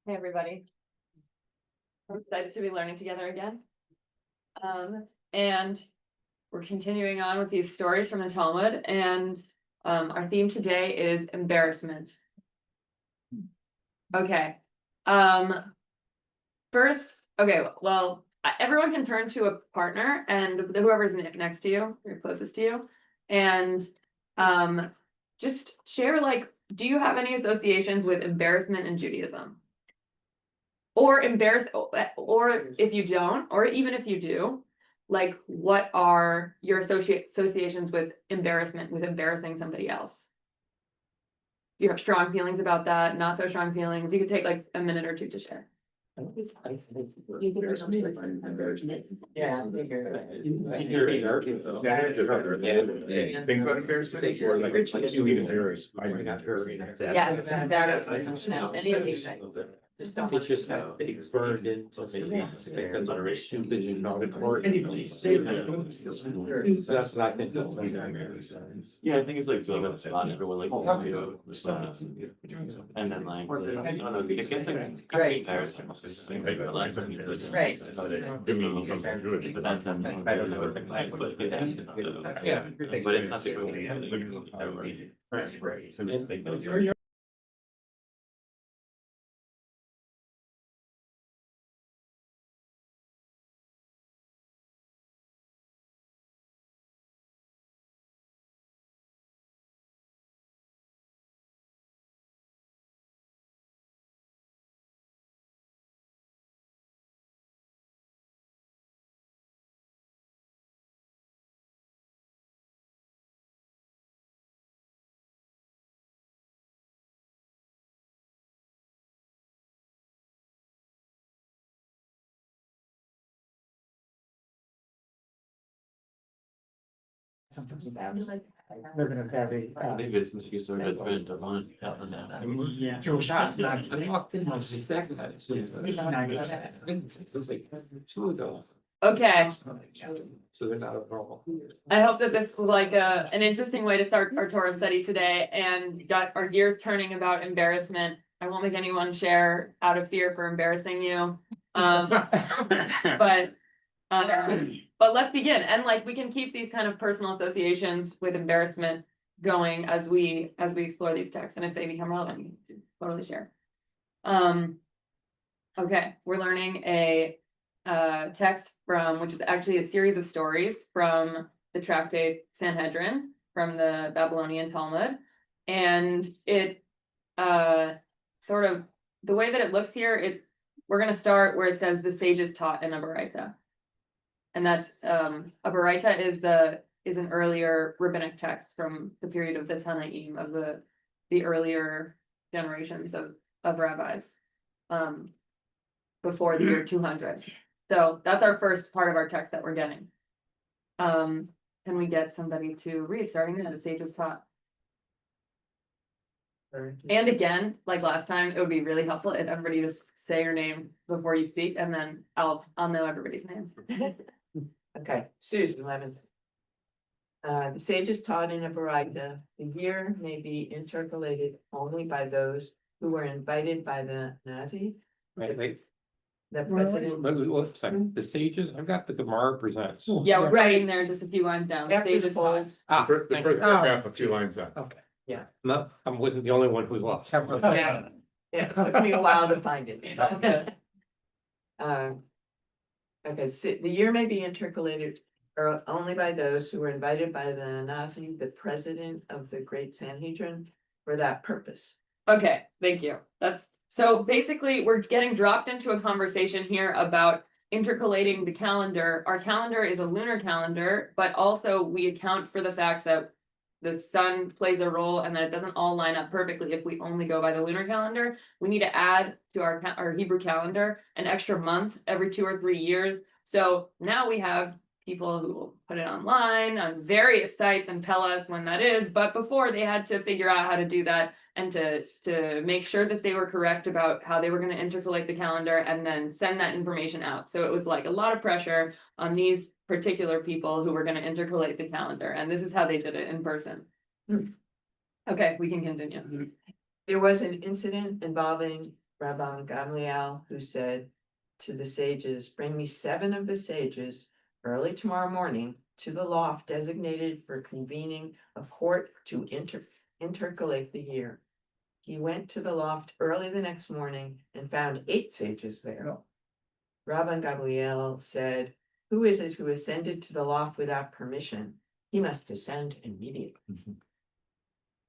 Hey, everybody. I'm excited to be learning together again. And we're continuing on with these stories from the Talmud, and our theme today is embarrassment. Okay. First, okay, well, everyone can turn to a partner and whoever's next to you, or closest to you, and just share, like, do you have any associations with embarrassment in Judaism? Or or if you don't, or even if you do, like, what are your associations with embarrassment, with embarrassing somebody else? Do you have strong feelings about that? Not so strong feelings? You could take like a minute or two to share. Yeah. Think about embarrassing or like you even embarrassed. Any of these things. It's just how they burned into me. Because I'm stupid and not in court. That's what I think. Yeah, I think it's like doing it on everyone like. And then like, I don't know, I guess like it's kind of embarrassing. Right. Yeah. But it's not everybody. Maybe it's since you sort of trying to run out of that. Yeah. Okay, So they're not a problem. I hope that this was like an interesting way to start our Torah study today, and got our gears turning about embarrassment. I won't make anyone share out of fear for embarrassing you. But let's begin, and like we can keep these kind of personal associations with embarrassment going as we explore these texts, and if they become relevant, you can totally share. Okay, we're learning a text from, which is actually a series of stories from the tractate Sanhedrin from the Babylonian Talmud, and it sort of, the way that it looks here, we're going to start where it says the sages taught in a baraita. And that's a baraita is an earlier rabbinic text from the period of the Tanaim, of the earlier generations of rabbis, before the year 200. So that's our first part of our text that we're getting. Can we get somebody to read, starting there, the sages taught? And again, like last time, it would be really helpful if everybody just say your name before you speak, and then I'll know everybody's name. Okay, Susan Levins. The sages taught in a baraita. The year may be intercalated only by those who were invited by the Nazi. Right, The president. Second, the sages, I've got the Gemara presents. Yeah, we're writing there just a few lines down. After Sages taught. the The first paragraph, a few lines down. Okay. Yeah. No, I wasn't the only one who's lost. Yeah, it took me a while to find it. Okay, so the year may be intercalated or only by those who were invited by the Nazi, the president of the Great Sanhedrin, for that purpose. Okay, thank you. So basically, we're getting dropped into a conversation here about intercalating the calendar. Our calendar is a lunar calendar, but also we account for the fact that the sun plays a role and that it doesn't all line up perfectly if we only go by the lunar calendar. We need to add to our Hebrew calendar an extra month every 2 or 3 years. So now we have people who will put it online on various sites and tell us when that is, but before they had to figure out how to do that and to make sure that they were correct about how they were going to intercalate the calendar and then send that information out. So it was like a lot of pressure on these particular people who were going to intercalate the calendar, and this is how they did it in person. Okay, we can continue. There was an incident involving Rabban Gamliel, who said to the sages, bring me 7 of the sages early tomorrow morning to the loft designated for convening a court to intercalate the year. He went to the loft early the next morning and found 8 sages there. Rabban Gamliel said, who is it who ascended to the loft without permission? He must descend immediately.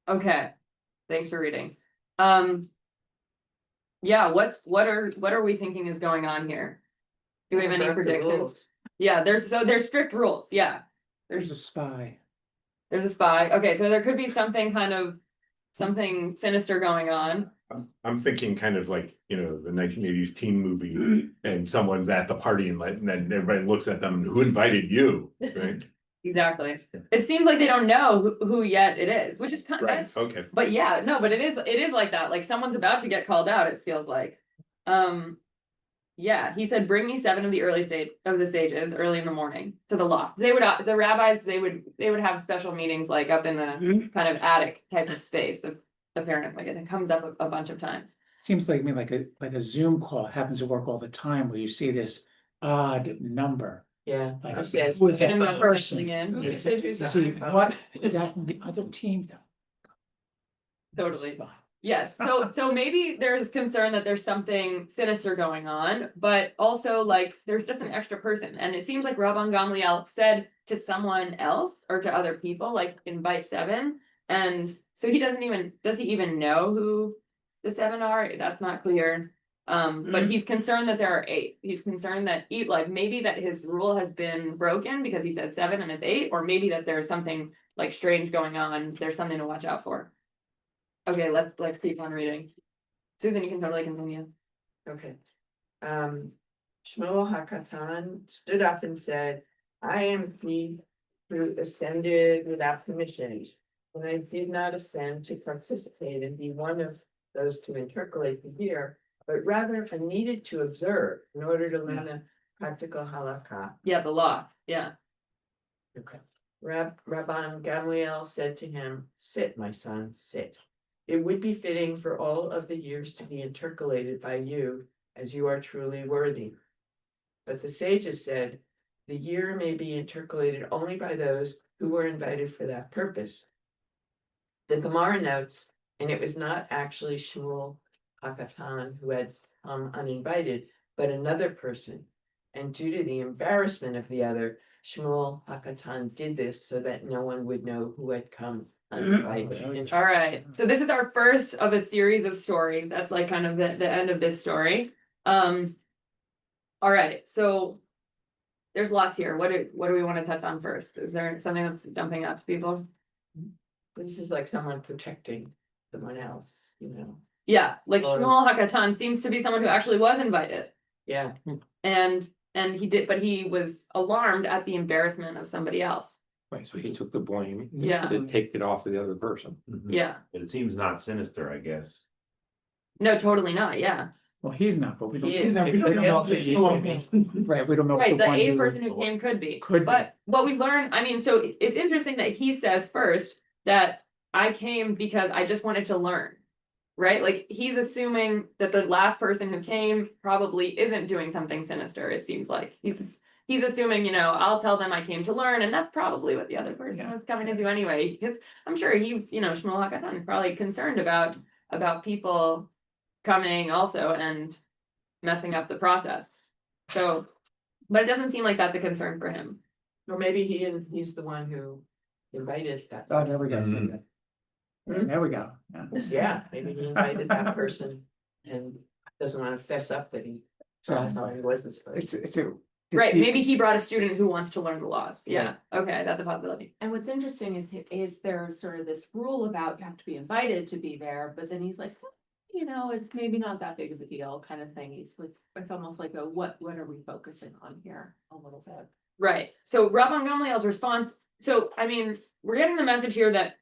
Okay, thanks for reading. Yeah, what are we thinking is going on here? Do we have any Broke the predictions? rules. Yeah, there's strict rules, yeah. There's a spy. There's a spy, okay, so there could be something kind of, something sinister going on. I'm thinking kind of like, you know, the 1980s teen movie and someone's at the party and then everybody looks at them, who invited you, right? Exactly. It seems like they don't know who yet it is, which is kind Right, of, okay. but yeah, no, but it is like that, like someone's about to get called out, it feels like. Yeah, he said, bring me 7 of the the sages early in the morning to the loft. They would, the rabbis, they would have special meetings like up in the kind of attic type of space, apparently, and it comes up a bunch of times. Seems like me like a Zoom call happens to work all the time where you see this odd number. Yeah, Like he says. with And a then person. listening in. He said he's You a see, high what five. is that from the other team though? Totally. Yes, so maybe there's concern that there's something sinister going on, but also like there's just an extra person. And it seems like Rabban Gamliel said to someone else or to other people, like invite 7. And so does he even know who the 7 are? That's not clear. But he's concerned that there are 8. He's concerned that maybe that his rule has been broken because he said 7 and it's 8, or maybe that there's something like strange going on. There's something to watch out for. Okay, let's keep on reading. Susan, you can totally continue. Okay. Shmuel HaKatan stood up and said, I am he who ascended without permission. And I did not ascend to participate and be one of those to intercalate the year, but rather I needed to observe in order to learn the practical halakha. Yeah, the law, yeah. Okay. Rabban Gamliel said to him, sit, my son, sit. It would be fitting for all of the years to be intercalated by you, as you are truly worthy. But the sages said, the year may be intercalated only by those who were invited for that purpose. The Gemara notes, and it was not actually Shmuel HaKatan who had come uninvited, but another person. And due to the embarrassment of the other, Shmuel HaKatan did this so that no one would know who had come uninvited. All right, so this is our first of a series of stories. That's like kind of the end of this story. All right, so there's lots here. What do we want to touch on first? Is there something that's jumping out to people? This is like someone protecting someone else, you know? Yeah, like Shmuel HaKatan seems to be someone who actually was invited. Yeah. And he did, but he was alarmed at the embarrassment of somebody else. Right, so he took the blame. Yeah. To take it off of the other person. Yeah, But it seems not sinister, I guess. no, totally not, yeah. Well, he's not, but we don't. He is. We don't know if he- Right, we don't know. if Right, the one A who- person who came could be. Could be. But what we learned, I mean, so it's interesting that he says first that I came because I just wanted to learn. Right, like he's assuming that the last person who came probably isn't doing something sinister, it seems like. He's assuming, you know, I'll tell them I came to learn, and that's probably what the other person Yeah. was coming to do anyway. Because I'm sure he's, you know, Shmuel HaKatan is probably concerned about people coming also and messing up the process. So, but it doesn't seem like that's a concern for him. Or maybe he's the one who invited that. Oh, there we go. Mhm. There we go. Yeah. Yeah, maybe he invited that person and doesn't want to fess up that he saw someone he wasn't supposed to. It's a. Right, maybe he brought a student who wants to learn the laws. Yeah, okay, that's a possibility. And what's interesting is there sort of this rule about you have to be invited to be there, but then he's like, "Well, you know, it's maybe not that big of a deal kind of thing. He's like, it's almost like what are we focusing on here a little bit? Right, so Rabban Gamliel's response, so I mean, we're getting the message here that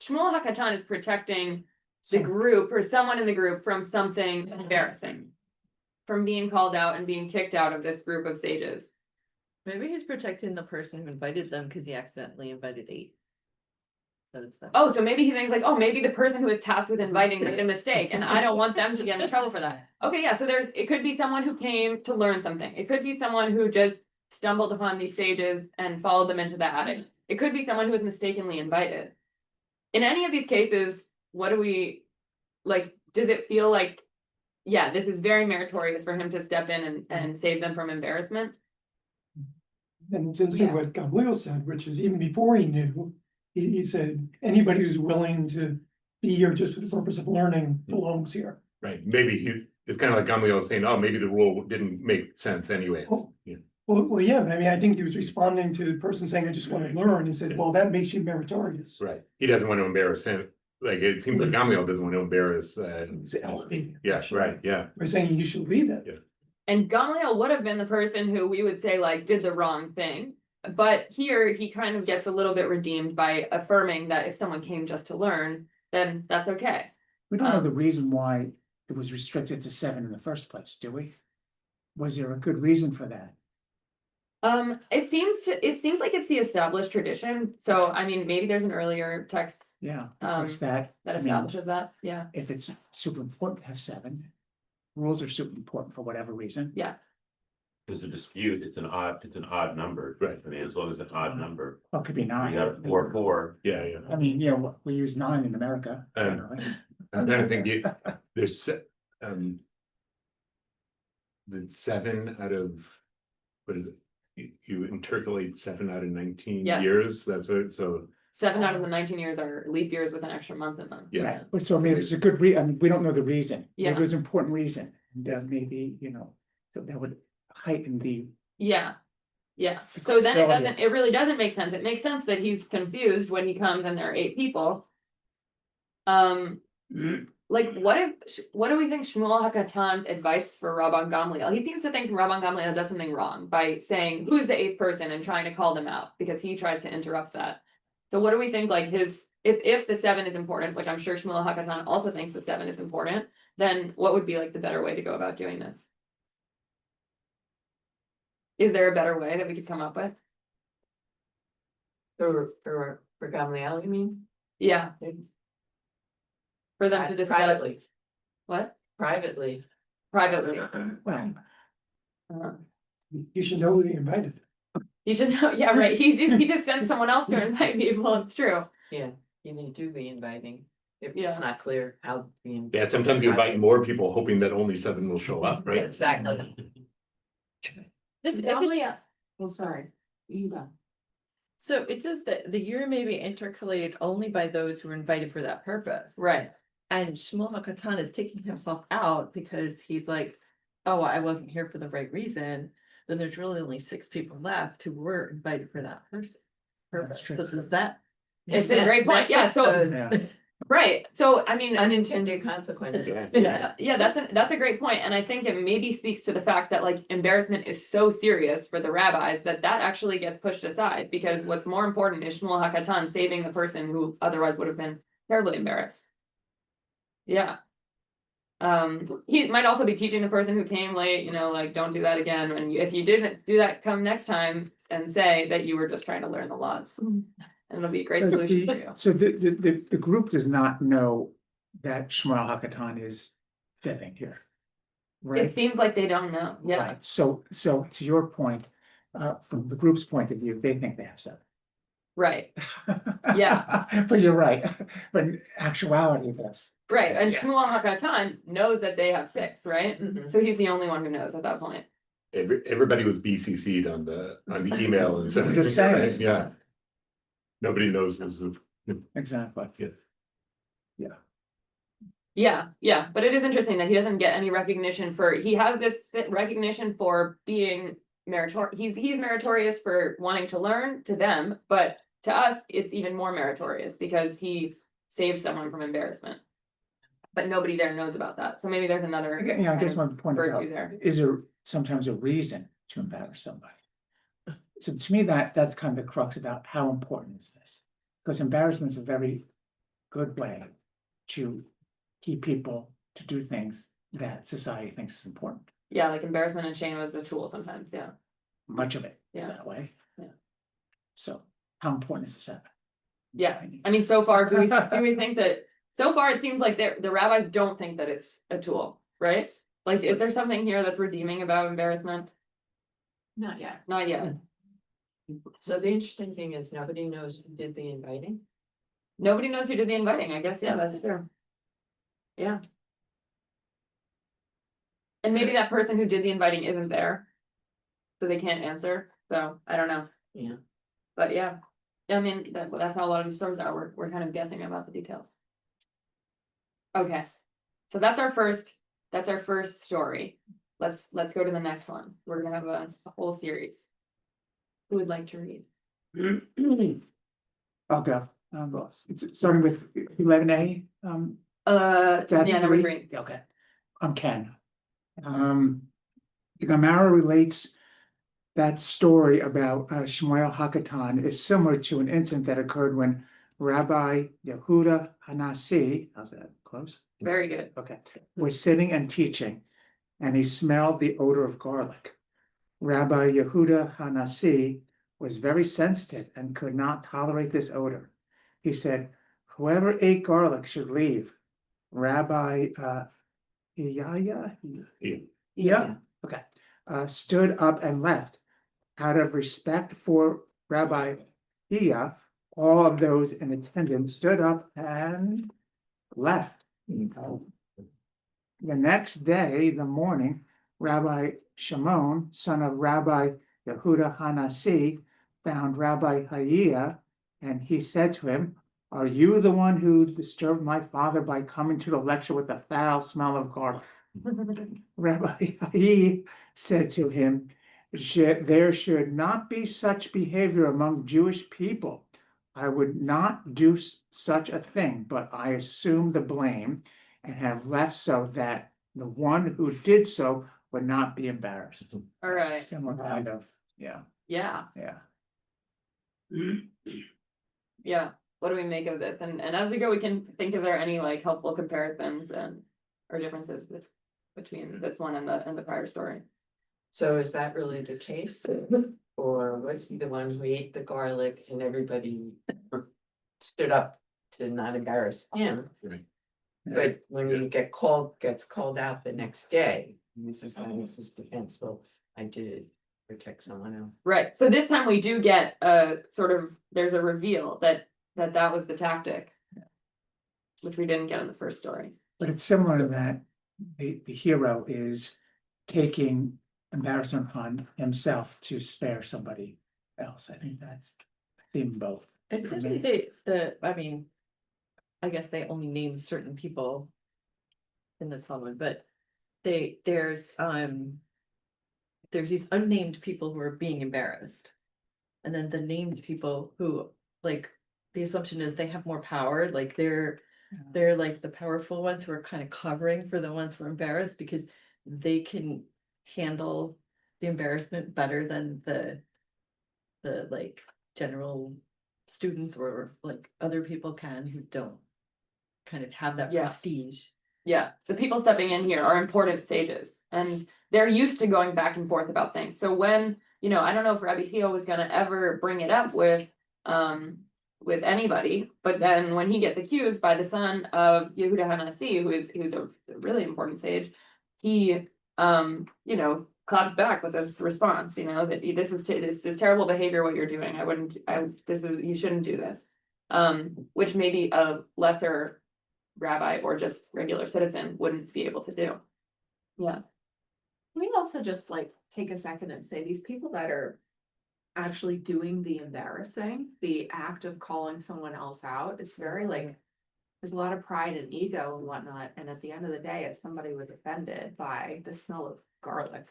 Shmuel HaKatan is protecting the group or someone in the group from something embarrassing. From being called out and being kicked out of this group of sages. Maybe he's protecting the person who invited them because he accidentally invited 8. Oh, so maybe he thinks like, oh, maybe the person who is tasked with inviting made a mistake and I don't want them to get in trouble for that. Okay, yeah, so it could be someone who came to learn something. It could be someone who just stumbled upon these sages and followed them into the attic. It could be someone who was mistakenly invited. In any of these cases, what do we, like, does it feel like, yeah, this is very meritorious for him to step in and save them from embarrassment? And it's interesting what Gamliel said, which is even before he knew, he said, anybody who's willing to be here just for the purpose of learning belongs here. Right, maybe it's kind of like Gamliel saying, oh, maybe the rule didn't make sense anyway. Oh. Yeah. Well, yeah, I mean, I think he was responding to the person saying, I just want to learn, and said, well, that makes you meritorious. Right, he doesn't want to embarrass him, like, it seems like Gamliel doesn't want to embarrass, It's elevated. yeah, right, yeah. We're saying you should lead it. Yeah. And Gamliel would have been the person who we would say like did the wrong thing. But here he kind of gets a little bit redeemed by affirming that if someone came just to learn, then that's okay. We don't know the reason why it was restricted to 7 in the first place, do we? Was there a good reason for that? It seems like it's the established tradition. So I mean, maybe there's an earlier text Yeah, because that, that I mean, establishes that. Yeah. if it's super important to have 7, rules are super important for whatever reason. Yeah. There's a dispute, it's an odd number. Right. I mean, as long as it's an odd number, Well, it could be you 9. got 4. Yeah, yeah. I mean, you know, we use 9 in America. generally. I'm trying to think, there's the 7 out of, what is it? You intercalate 7 out of 19 Yes. years, that's it, so, 7 out of the 19 years are leap years with an extra month in them. yeah. Right, but so I mean, it's a good I mean, we don't know the reason. Yeah. It was an important reason, and maybe, you know, so that would heighten the. Yeah. Yeah. So then it really doesn't make sense. It makes sense that he's confused when he comes and there are 8 people. Like what do we think Shmuel HaKatan's advice for Rabban Gamliel? He seems to think Rabban Gamliel does something wrong by saying who's the 8th person and trying to call them out because he tries to interrupt that. So what do we think like if the 7 is important, which I'm sure Shmuel HaKatan also thinks the 7 is important, then what would be like the better way to go about doing this? Is there a better way that we could come up with? For Gamliel, you mean? Yeah. For them to discuss. Privately, What? privately. Privately. Well, You should know who you invited. You should know, yeah, right, he just sent someone else to invite people, it's true. Yeah, you didn't do the inviting. If Yeah. it's not clear how the. Yeah, sometimes you invite more people hoping that only 7 will show up, right? Exactly. If it's, oh, sorry, you go. So it says that the year may be intercalated only by those who are invited for that purpose. Right, And Shmuel HaKatan is taking himself out because he's like, oh, I wasn't here for the right reason. Then there's really only 6 people left who were invited for that purpose. true. So does that? it's a great point, yeah, so, yeah, right, so, I mean. Unintended consequences. Yeah, that's a great point, and I think it maybe speaks to the fact that like embarrassment is so serious for the rabbis that actually gets pushed aside, because what's more important is Shmuel HaKatan saving the person who otherwise would have been terribly embarrassed. Yeah. He might also be teaching the person who came late, you know, like, don't do that again, and if you didn't do that, come next time and say that you were just trying to learn the laws. And it'll be a great But solution for you. So the group does not know that Shmuel HaKatan is fibbing here. It Right? seems like they don't know, yeah, Right. So to your point, from the group's point of view, they think they have 7. right. Yeah. But you're right, but in actuality, that's. Right, and Yeah. Shmuel HaKatan knows that they have 6, right? Mhm. So he's the only one who knows at that point. Everybody was BCC'd on the email and sent. I'm just saying. Yeah. Nobody knows this is. Exactly. Yeah, but it is interesting that he doesn't get any recognition he has this recognition for being meritorious. He's meritorious for wanting to learn to them, but to us, it's even more meritorious because he saved someone from embarrassment. But nobody there knows about that, so maybe there's another. Yeah, I guess my point about, virtue there. is there sometimes a reason to embarrass somebody? So to me, that's kind of the crux about how important is this? Because embarrassment is a very good way to keep people to do things that society thinks is important. Yeah, like embarrassment and shame as a tool sometimes, yeah. Much of it is Yeah. that way. Yeah. So how important is the 7? Yeah, I mean, so far, do we think that, so far, it seems like the rabbis don't think that it's a tool, right? Like, is there something here that's redeeming about embarrassment? Not yet. Not yet. So the interesting thing is nobody knows who did the inviting. Nobody knows who did the inviting, I guess, yeah, that's true. Yeah. And maybe that person who did the inviting isn't there. So they can't answer, so I don't know. Yeah. But yeah, I mean, that's how a lot of these stories are, we're kind of guessing about the details. Okay, so that's our first story. Let's go to the next one, we're gonna have a whole series. Who would like to read? I'll go. It's starting with 11A. Yeah, number 3. Okay, I'm Ken. The Gemara relates that story about Shmuel Hakatan is similar to an incident that occurred when Rabbi Yehuda Hanasi, how's that, close? Very good. Okay, was sitting and teaching, and he smelled the odor of garlic. Rabbi Yehuda Hanasi was very sensitive and could not tolerate this odor. He said, "Whoever ate garlic should leave." Rabbi Yeah. Okay, stood up and left. Out of respect for Rabbi Iya, all of those in attendance stood up and left. The next day, the morning, Rabbi Shimon, son of Rabbi Yehuda Hanasi, found Rabbi Iya, and he said to him, "Are you the one who disturbed my father by coming to the lecture with a foul smell of garlic?" Rabbi Iya said to him, "There should not be such behavior among Jewish people. I would not do such a thing, but I assume the blame and have left so that the one who did so would not be embarrassed." All right, Similar kind of, yeah, yeah, yeah. what do we make of this? And as we go, we can think if there are any like helpful comparisons and or differences between this one and the prior story. So is that really the case? Or was he the one who ate the garlic and everybody stood up to not embarrass him? Right. But when you gets called out the next day, this is defense, well, I did protect someone else. Right, so this time we do get a sort of, there's a reveal that was the tactic. Which we didn't get in the first story. But it's similar to that. The hero is taking embarrassment upon himself to spare somebody else. I think that's in both. It seems like I mean, I guess they only named certain people in the Talmud, but there's these unnamed people who are being embarrassed. And then the named people who, like, the assumption is they have more power, like they're like the powerful ones who are kind of covering for the ones who are embarrassed because they can handle the embarrassment better than the like general students or like other people can who don't kind of have that Yeah. prestige. Yeah, the people stepping in here are important sages and they're used to going back and forth about things. So when, I don't know if Rabbi Theo was gonna ever bring it up with anybody, but then when he gets accused by the son of Yehuda Hanasi, who's a really important sage, he claps back with this response, that this is terrible behavior what you're doing. You shouldn't do this. Which maybe a lesser rabbi or just regular citizen wouldn't be able to do. Yeah. We also just like take a second and say these people that are actually doing the embarrassing, the act of calling someone else out, it's very like, there's a lot of pride and ego and whatnot. And at the end of the day, if somebody was offended by the smell of garlic,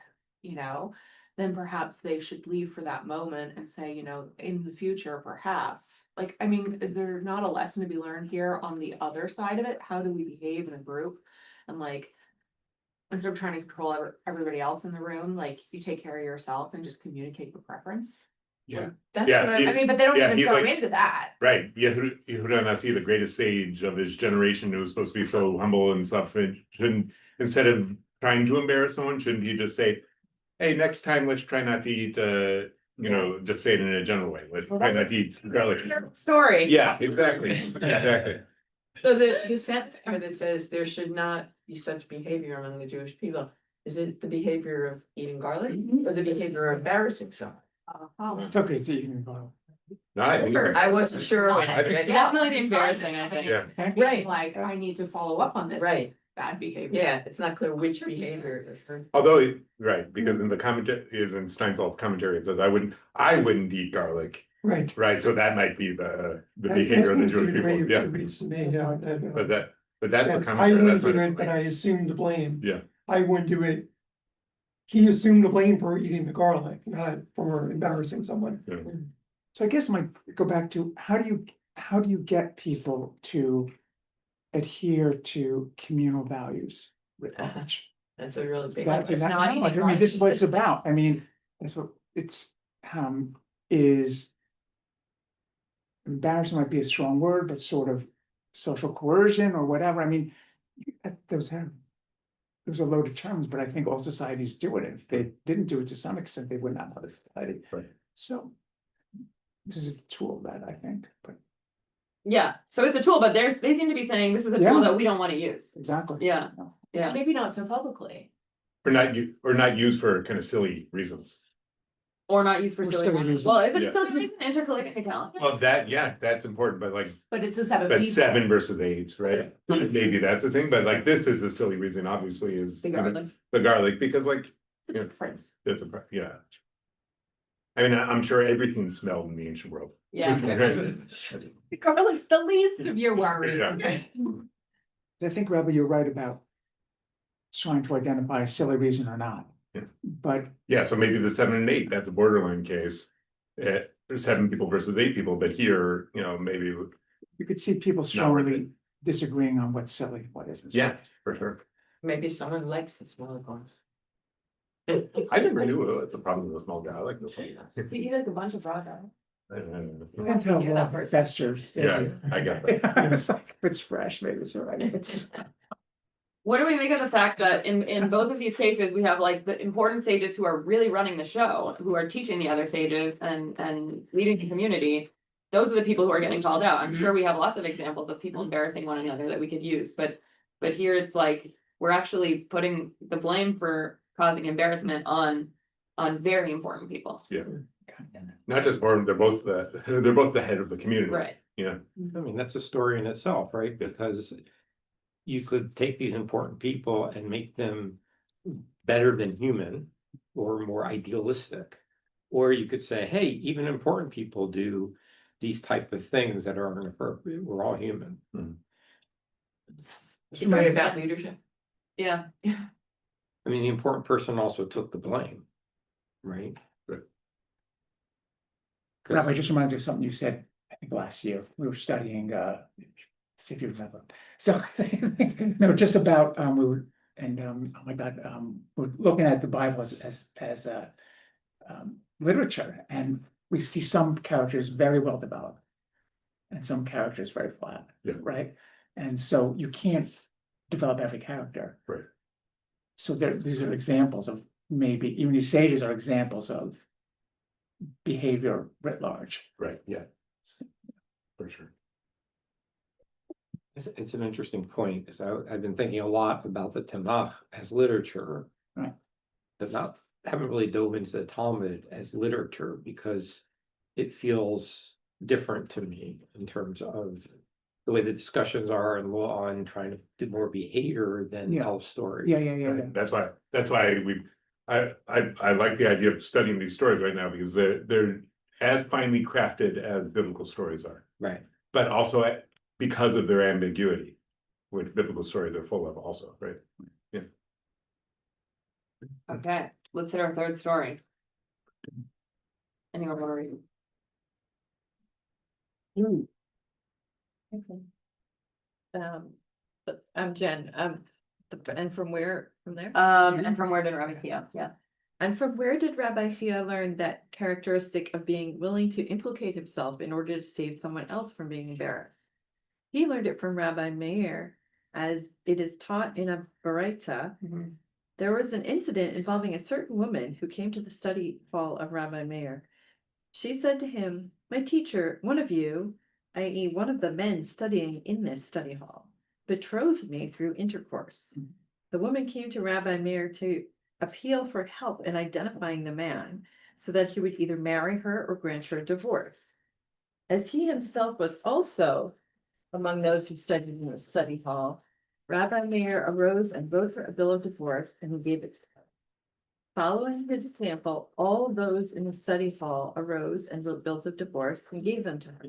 then perhaps they should leave for that moment and say, in the future, perhaps, like, I mean, is there not a lesson to be learned here on the other side of it? How do we behave in a group? And like, instead of trying to control everybody else in the room, like you take care of yourself and just communicate your preference. Yeah. That's Yeah, what I mean, but they don't Yeah, even he's go like- into that. Right, Yehuda Nasi, the greatest sage of his generation, who was supposed to be so humble and stuff, and shouldn't, instead of trying to embarrass someone, shouldn't he just say, "Hey, next time, let's try not to eat you know, just say it in a general way, like, try not to eat garlic. Story. Yeah, exactly, exactly. So the sentence here that says there should not be such behavior among the Jewish people, is it the behavior of eating garlic or the behavior of embarrassing someone? It's okay, so you can go. No, I think, I wasn't sure. when I I think- read it. Definitely the embarrassing, I think. yeah, Right. Like, I need to follow up on this. Right, Bad behavior. yeah, it's not clear which behavior. although, right, because in the commentary, is in Steinsaltz's commentary, it says, I wouldn't eat garlic, Right. right, so that might be the That behavior of the seems to Jewish be the way people, it yeah, reads to me, yeah, but that's the I commentary, wouldn't that's do not. it, but I assume the blame. Yeah. I wouldn't do it. He assumed the blame for eating the garlic, not for embarrassing someone. Yeah. So I guess my, go back to, how do you get people to adhere to communal values writ large? That's a really big. That's one. exactly, I mean, this is what it's about, I mean, that's what it's, is. Embarrassment might be a strong word, but sort of social coercion or whatever, I mean, those are loaded terms, but I think all societies do it, if they didn't do it to some extent, they would not have a society. Right. So. This is a tool that I think, but Yeah, so it's a tool, but they seem to be saying this is a Yeah. tool that we don't wanna use. exactly. Yeah, yeah. Maybe not so publicly. Or not used for kind of silly reasons. Or not used for Or silly silly reasons. reasons. Well, if Yeah. it's silly reason, intercalating the calendar. Well, that's important, but like, But it's a set of but people. 7 versus 8, right? Maybe that's a thing, but like, this is a silly reason, obviously, is The garlic. the garlic, because like, It's a yeah. difference. it's yeah. I mean, I'm sure everything smelled in the ancient world. Yeah. Garlic's the least of your worries. Yeah. I think, Rebel, you're right about trying to identify a silly reason or not. Yeah. But Yeah, so maybe the 7 and 8, that's a borderline case. There's 7 people versus 8 people, but here, you know, maybe, you could see people worth strongly disagreeing on what's silly, what isn't. silly. yeah, for sure. Maybe someone likes the smaller ones. I never knew it's a problem with a small guy, I like this one. You eat like a bunch of raw dog. Depends how Yeah, well that person. festers. Yeah, I get that. It's like, if it's fresh, maybe it's all right. It's, What do we make of the fact that in both of these cases, we have like the important sages who are really running the show, who are teaching the other sages and leading the community? Those are the people who are getting called out. I'm sure we have lots of examples of people embarrassing one another that we could use, but here it's like, we're actually putting the blame for causing embarrassment on very important people. Yeah. Not just born, they're both the head of the community. Right. Yeah, I mean, that's a story in itself, right? Because you could take these important people and make them better than human or more idealistic. Or you could say, hey, even important people do these type of things that are inappropriate. We're all human. Story about leadership. Yeah, I mean, the important person also took the blame, right? Rob, I just reminded you of something you said, I think last year, we were studying, see if you remember. So, no, just about, we were, and, oh my God, we're looking at the Bible as literature, and we see some characters very well developed. And some characters very flat, Yeah. right? And so you can't develop every character. Right. So these are examples of maybe, even these sages are examples of behavior writ large. right, yeah, for sure. It's an interesting point, because I've been thinking a lot about the Tanakh as literature. Right. But haven't really dove into the Talmud as literature, because it feels different to me in terms of the way the discussions are and law and trying to do more behavior than Yeah. tell stories. Yeah. Right, That's why I like the idea of studying these stories right now, because they're as finely crafted as biblical stories are, Right. but also because of their ambiguity, which biblical stories are full of also, right? okay, let's hit our third story. Anyone wanna read? But I'm Jen, and from where, from there? And from where did Rabbi Kia? Yeah. And from where did Rabbi Chia learn that characteristic of being willing to implicate himself in order to save someone else from being embarrassed? He learned it from Rabbi Meir, as it is taught in a Baraita. There was an incident involving a certain woman who came to the study hall of Rabbi Meir. She said to him, "My teacher, one of you, i.e., one of the men studying in this study hall, betrothed me through intercourse." The woman came to Rabbi Meir to appeal for help in identifying the man so that he would either marry her or grant her a divorce. As he himself was also among those who studied in the study hall, Rabbi Meir arose and wrote her a bill of divorce, and he gave it to her. Following his example, all those in the study hall arose and wrote bills of divorce and gave them to her.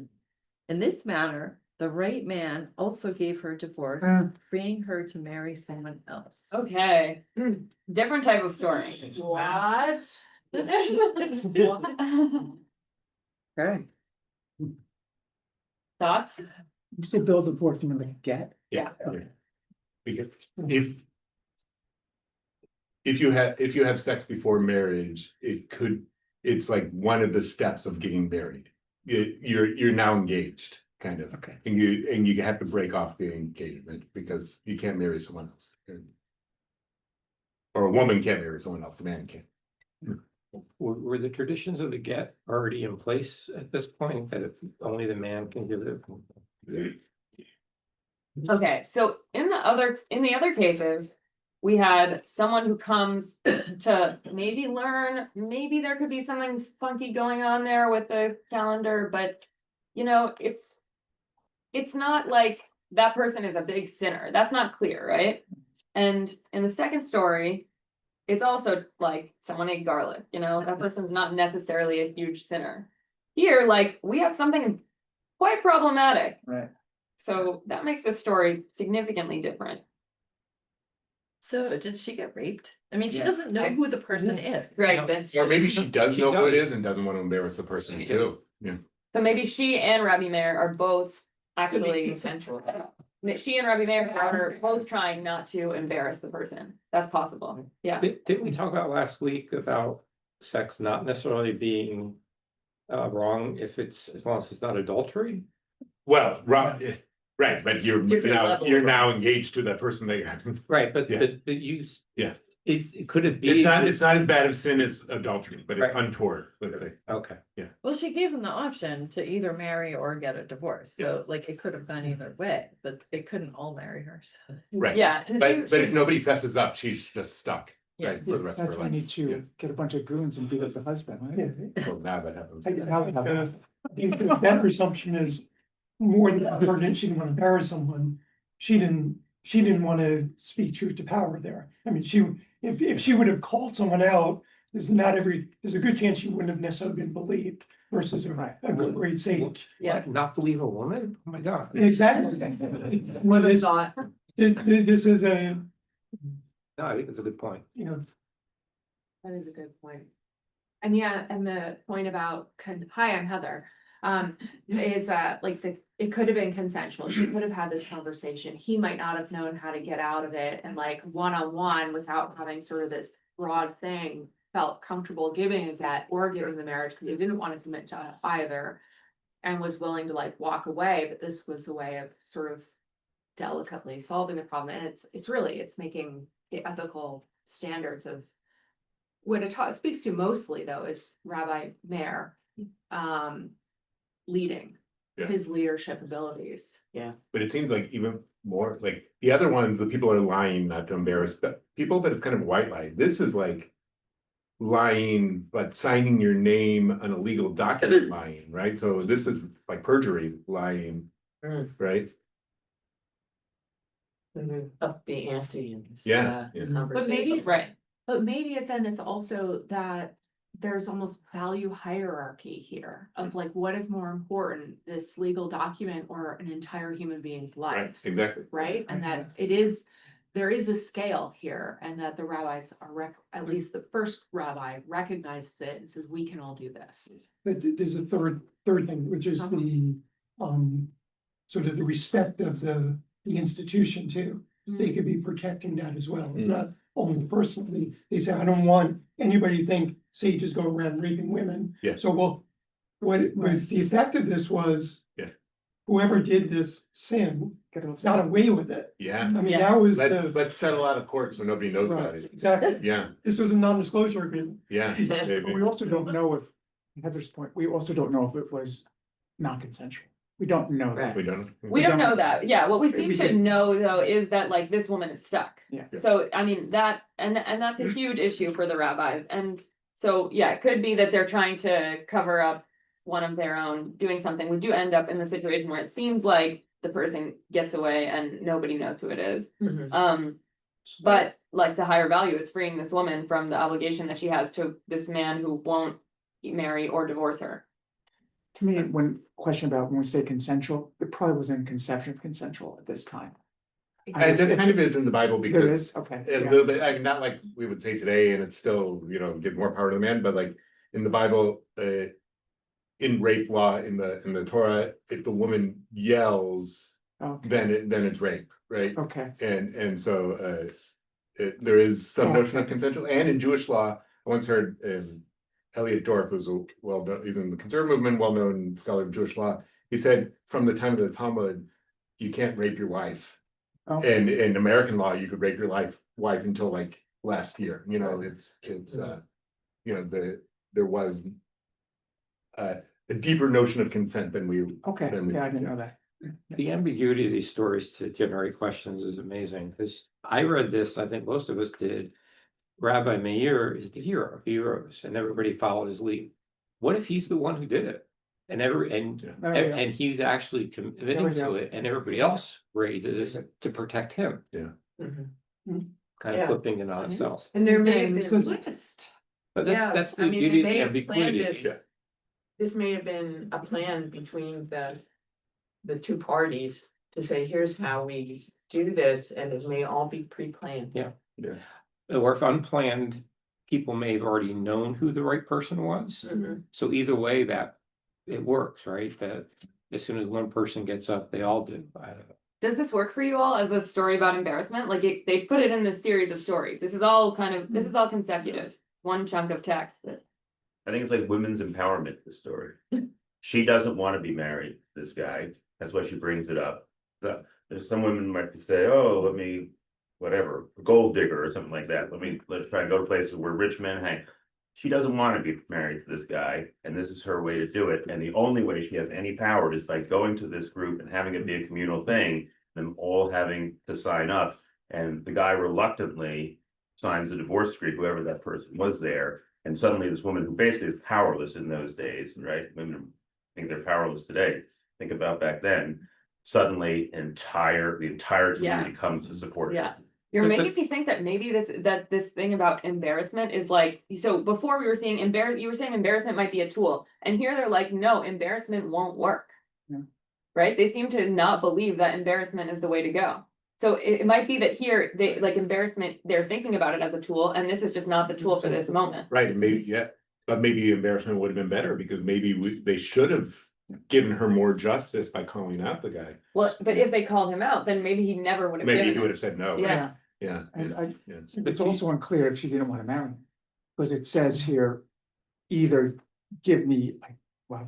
In this manner, the right man also gave her divorce, freeing her to marry someone else. Okay, different type of story. What? Okay. Thoughts? You say build a divorce, you mean like get? Yeah. Okay. Because if you have sex before marriage, it's like one of the steps of getting married. You're now engaged, kind of. Okay. And you have to break off the engagement because you can't marry someone else. Or a woman can't marry someone else, the man can't. Were the traditions of the get already in place at this point, that only the man can give it? Okay, so in the other cases, we had someone who comes to maybe learn, maybe there could be something funky going on there with the calendar, but it's not like that person is a big sinner. That's not clear, right? And in the second story, it's also like someone ate garlic, that person's not necessarily a huge sinner. Here, like, we have something quite problematic. Right. So that makes this story significantly different. So did she get raped? I mean, she Yeah. doesn't know who the person is. Right, that's. Or maybe she does She know who it does. is and doesn't want to embarrass the person too. Yeah. So maybe she and Rabbi Meir are both Could be actually, consensual. she and Rabbi Meir are both trying not to embarrass the person. That's possible. Yeah. Didn't we talk about last week about sex not necessarily being wrong if it's, as long as it's not adultery? Well, right, but Different you're level. now engaged to that person that you're having. Right, but Yeah. you. Yeah. Could it be? It's not as bad of sin as adultery, but it's Right. untoward, let's say. Okay. Well, she gave him the option to either marry or get a divorce, so like it could have gone either way, but they couldn't all marry her, so. Right. Yeah. and But she- if nobody fesses up, she's just stuck, Yeah. right, for the rest of That's her why you life. need Yeah. to get a bunch of goons and be with the husband, right? Yeah. Well, now that happens. I think the better assumption is more than her, that she didn't want to embarrass someone. She didn't want to speak truth to power there. I mean, if she would have called someone out, there's a good chance she wouldn't have necessarily been believed versus a great sage. Yeah. What, not believe a woman? Oh my God. Exactly. What is on? This is a, No, I think it's a good point. That is a good point. And yeah, and the point about, hi, I'm Heather, is it could have been consensual. She could have had this conversation. He might not have known how to get out of it, and like one-on-one without having sort of this broad thing, felt comfortable giving that or giving the marriage because he didn't want to commit to either. And was willing to like walk away, but this was a way of sort of delicately solving the problem. And it's making the ethical standards of what it speaks to mostly though is Rabbi Meir leading, Yeah. his leadership abilities. But it seems like even more, like, the other ones, the people are lying not to embarrass people, but it's kind of a white lie. This is like lying, but signing your name on a legal document lying, right? So this is like perjury lying, right? Up the ante in this. Yeah, yeah. But maybe conversation. it's right. But maybe then it's also that there's almost value hierarchy here of like, what is more important, this legal document or an entire human being's Right, life? exactly. Right? And that there is a scale here, and that the rabbis are at least the first rabbi recognizes it and says, we can all do this. but there's a third thing, which is the, sort of the respect of the institution too. They could be protecting that as well. It's not only personally, they say, I don't want anybody to think sages go around raping women. Yeah. So, well, what it was, the effect of this was. Yeah. Whoever did this sin got away with it. Yeah, I mean, Yes. that was the. let's settle out of court so nobody knows Right, about it. exactly. Yeah, This was a non-disclosure agreement. yeah. But we also don't know if Heather's point, we also don't know if it was non-consensual. We don't know that. We don't. We don't know that, yeah, what we seem We to did- know though is that like this woman is stuck. Yeah. So, I mean, that, and that's a huge issue for the rabbis, and so, yeah, it could be that they're trying to cover up one of their own doing something. We do end up in the situation where it seems like the person gets away and nobody knows who it is. But like the higher value is freeing this woman from the obligation that she has to this man who won't marry or divorce her. To me, when question about when we say consensual, it probably wasn't conception of consensual at this time. And there kind of is in the Bible There because is, okay. a yeah. little bit, I mean, not like we would say today, and it's still, give more power to the man, but like in the Bible, in rape law, in the Torah, if the woman yells, Okay, then it's rape, right? okay, And so there is some notion of consensual, and in Jewish law, I once heard Elliot Dorff, who's a well-known, he's in the conservative movement, well-known scholar of Jewish law. He said from the time of the Talmud, you can't rape your wife. okay, And in American law, you could rape your wife until like last year, there was a deeper notion of consent than we. okay, than we yeah, I think, didn't know that. The ambiguity of these stories to generate questions is amazing, because I read this, I think most of us did. Rabbi Meir is the hero of heroes, and everybody followed his lead. What if he's the one who did it? And There we go. and he's actually There committing we to go. it, and everybody else raises to protect him, Mhm. kind Yeah. of flipping it on itself. And there may have Named been, list. But Yeah, that's I the mean, beauty they of may the have planned ambiguity. this. This may have been a plan between the two parties to say, here's how we do this, and it may all be pre-planned. Yeah. Or if unplanned, people may have already known who the right person was. Mhm. So either way, that it works, right? That as soon as one person gets up, they all do. I don't know. Does this work for you all as a story about embarrassment? Like they put it in this series of stories. This is all consecutive, one chunk of text that. I think it's like women's empowerment, the story. She doesn't want to be married, this guy, that's why she brings it up. There's some women might say, oh, let me, whatever, gold digger or something like that, let's try and go to places where rich men hang. She doesn't want to be married to this guy, and this is her way to do it, and the only way she has any power is by going to this group and having it be a communal thing, them all having to sign up, and the guy reluctantly signs a divorce decree, whoever that person was there. And suddenly this woman who basically is powerless in those days, right? Women think they're powerless today. Think about back then. Suddenly the entire community comes to support her. Yeah, you're making me think that maybe this thing about embarrassment is like, so before we were saying you were saying embarrassment might be a tool, and here they're like, no, embarrassment won't work. Yeah. Right? They seem to not believe that embarrassment is the way to go. So it might be that here they like embarrassment, they're thinking about it as a tool, and this is just not the tool for this moment. Right, and but maybe embarrassment would have been better because maybe they should have given her more justice by calling out the guy. Well, but if they called him out, then maybe he never would have Maybe given he it. would have said no. Yeah. Yeah. And yeah. it's also unclear if she didn't want to marry him. Because it says here, either give me,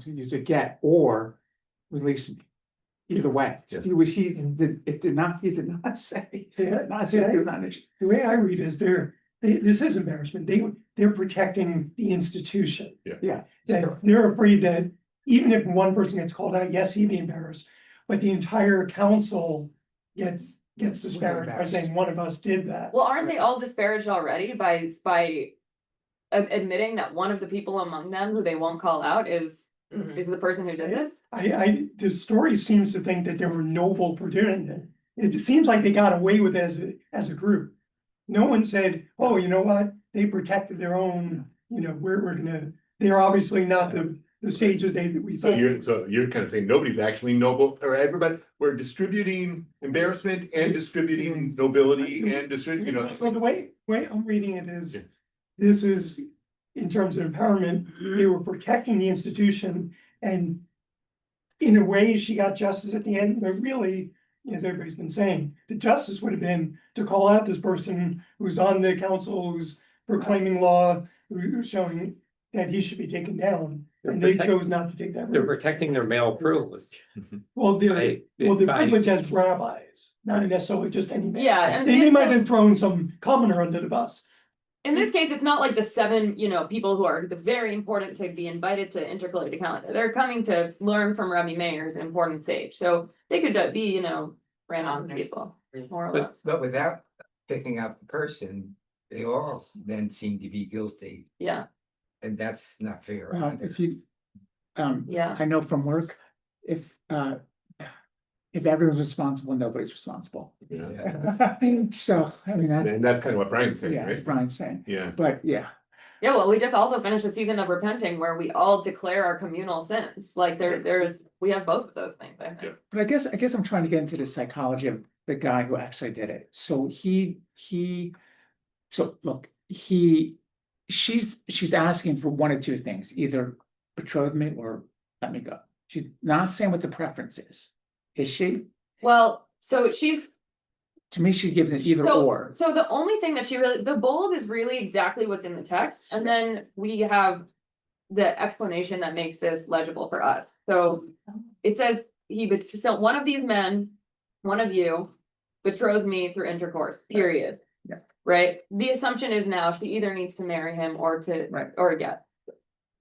use a get or release me. Either way, Yeah. he did not say, not say he was not interested. The way I read it is this is embarrassment. They're protecting the institution. Yeah, They're afraid that even if one person gets called out, yes, he'd be embarrassed, but the entire council gets disparaged by saying one of us did that. Well, aren't they all disparaged already by admitting that one of the people among them who they won't call out is the person who did this? The story seems to think that they were noble for doing it. It seems like they got away with it as a group. No one said, oh, you know what, they protected their own, they're obviously not the sages that we So thought. you're kind of saying nobody's actually noble, or everybody, we're distributing embarrassment and distributing nobility and Well, the way I'm reading it is, Yeah. this is, in terms of empowerment, they were protecting the institution, and in a way, she got justice at the end, but really, as everybody's been saying, the justice would have been to call out this person who's on the council, who's proclaiming law, who's showing that he should be taken down, and they chose not to take that They're route. protecting their male privilege. Well, by- the by- privilege as rabbis, not necessarily just any man. Yeah, and They it's might so- have thrown some commoner under the bus. in this case, it's not like the 7, people who are very important to be invited to intercalate the calendar. They're coming to learn from Rabbi Meir, an important sage. So they could be, random people, more or But- less. But without picking out the person, they all then seem to be guilty, Yeah, and that's not fair. Well, either. if you, yeah. I know from work, if everyone's responsible, nobody's responsible. Yeah, So, I mean, that's, and that's kind of what Brian's saying, yeah, as right? Brian's saying, Yeah, but yeah. Yeah, well, we just also finished a season of repenting where we all declare our communal sins. Like we have both of those things, I think. But I guess I'm trying to get into the psychology of the guy who actually did it. So so look, she's asking for one of two things, either betroth me or let me go. She's not saying what the preference is she? Well, so she's To me, she gives it either so, or. So the only thing that the bold is really exactly what's in the text, and then we have the explanation that makes this legible for us. So it says so one of these men, one of you, betrothed me through intercourse, period. Yeah. Right? The assumption is now she either needs to marry him or Right. get.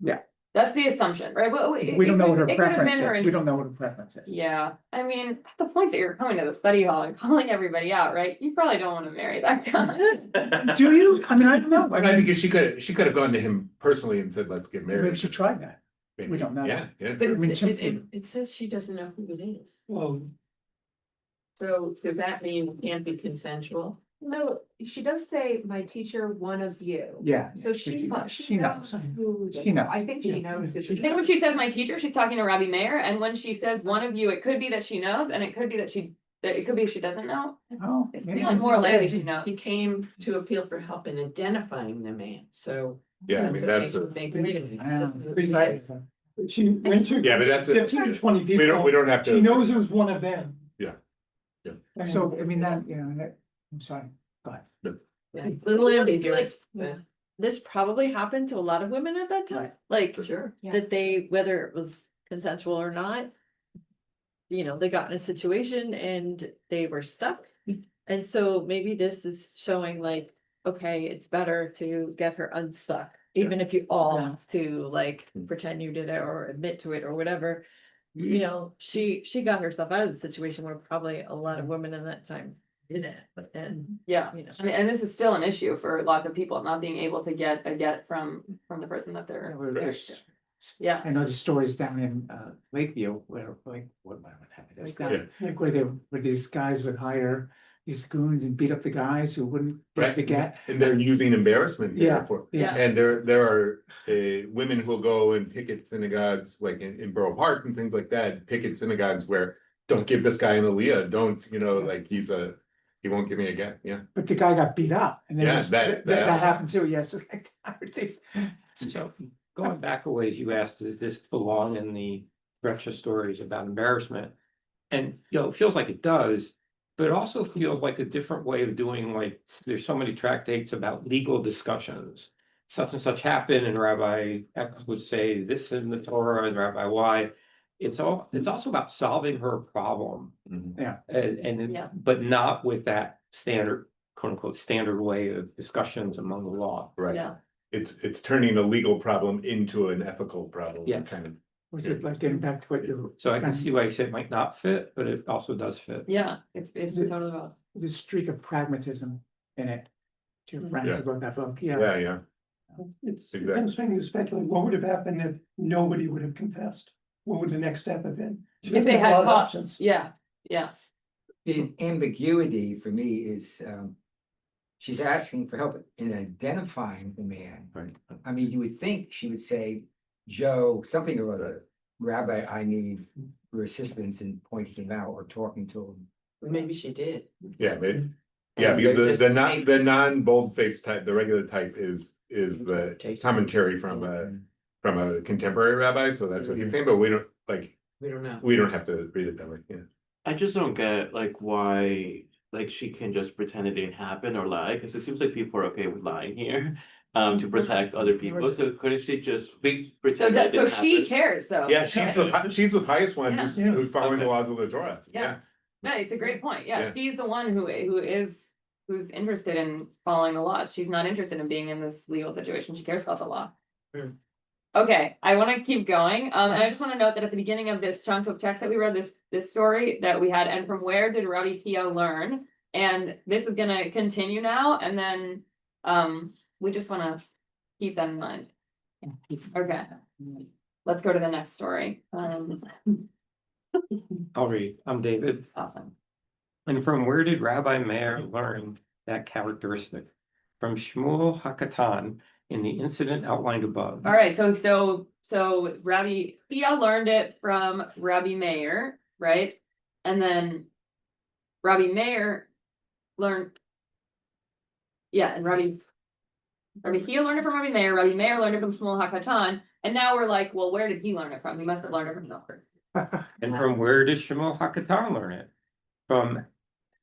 Yeah. That's the assumption, right? Well, We don't know what her it could have preference been her is. We don't know what her preference is. Yeah, I mean, at the point that you're coming to the study hall and calling everybody out, right? You probably don't want to marry that guy. Do you? I mean, I don't know. I right, mean, because she could have gone to him personally and said, let's get married. maybe she tried that. Maybe. we don't know. Yeah, yeah. But I mean, it says she doesn't know who it is. Well, So does that mean it can't be consensual? No, she does say, my teacher, one of you. Yeah. So she knows who. She knows. I think she knows. who I think when she says my teacher, she's talking to Rabbi Meir, and when she says one of you, it could be that she knows, and it could be that she doesn't know. Oh, It's maybe. feeling more It likely says she knows. He came to appeal for help in identifying the man, so. Yeah, I mean, what that's makes a, me think, wait a minute, I doesn't know don't who he know. is. she went to. yeah, but that's a, 15 to 20 people. we don't have to. She knows it was one of them. Yeah. Yeah. So, I mean, that, I'm sorry, go ahead. Yeah, Little ambiguous, Like, but This probably happened to a lot of women at that time, Right. like for sure. that they, whether it was consensual or not. They got in a situation and they were stuck. And so maybe this is showing like, okay, it's better to get her unstuck. Even if you all Yeah. have to like pretend you did it or admit to it or whatever. She got herself out of the situation where probably a lot of women in that time didn't, but then, Yeah, I mean, and this is still an issue for lots of people, not being able to get a get from the person that they're. Yeah, we're- married there's- to. Yeah. I know the stories down in Lakeview where like, what happened? It's Yeah. down, like where these guys would hire these goons and beat up the guys who wouldn't Right. get the get. And they're using embarrassment Yeah. for. Yeah. And there are women who'll go and picket synagogues, like in Borough Park and things like that, picket synagogues where don't give this guy an aliyah, don't, like he won't give me a get, yeah. But the guy got beat up and then Yeah, just- that that also. happened too, yes. So going back a ways, you asked, does this belong in the Dressner stories about embarrassment? And it feels like it does, but it also feels like a different way of doing, like, there's so many tractates about legal discussions. Such and such happened, and Rabbi X would say this in the Torah, and Rabbi Y. It's also about solving her problem. Mhm. Yeah. But not with that standard, quote unquote, standard way of discussions among the law. Right, Yeah, it's turning a legal problem into an ethical problem. Yeah. Kind of, Was it like getting back to what you? So I can see why you said it might not fit, but it also does fit. yeah, it's totally wrong. The streak of pragmatism in it. To your friend Yeah. who wrote that book, yeah. It's, Exactly. I'm starting to speculate, what would have happened if nobody would have confessed? What would the next step have been? She If doesn't they have a had lot of caught- options. Yeah, The ambiguity for me is, she's asking for help in identifying the man. Right. I mean, you would think she would say, Joe, something or other, Rabbi, I need your assistance in pointing him out or talking to him. Maybe she did. Yeah, but, yeah, And because they're the just- the non-boldface type, the regular type is the commentary from a contemporary rabbi, so that's what he's saying, but we don't, We don't know. we don't have to read it that way, yeah. I just don't get why she can just pretend it didn't happen or lie, because it seems like people are okay with lying here. To protect other people, so couldn't she just pretend that it so didn't she happen? cares though. Yeah, she's the pious one who's Yeah. who's following the Okay. laws of the Torah, Yeah. No, it's a great point. Yeah, Yeah. she's the one who is who's interested in following the laws. She's not interested in being in this legal situation. She cares about the law. Okay, I want to keep going. And I just want to note that at the beginning of this chunk of text that we read, this story that we had, and from where did Rabbi Kia learn? And this is gonna continue now, and then we just want to keep that in mind. Okay, let's go to the next story. I'll read. I'm David. Awesome. And from where did Rabbi Meir learn that characteristic? From Shmuel Hakatan in the incident outlined above. All right, so Rabbi Kia learned it from Rabbi Meir, right? And then Rabbi Meir learned. Yeah, and Rabbi Kia learned it from Rabbi Meir learned it from Shmuel HaKatan, and now we're like, well, where did he learn it from? He must have learned it from somewhere. And from where did Shmuel Hakatan learn it? From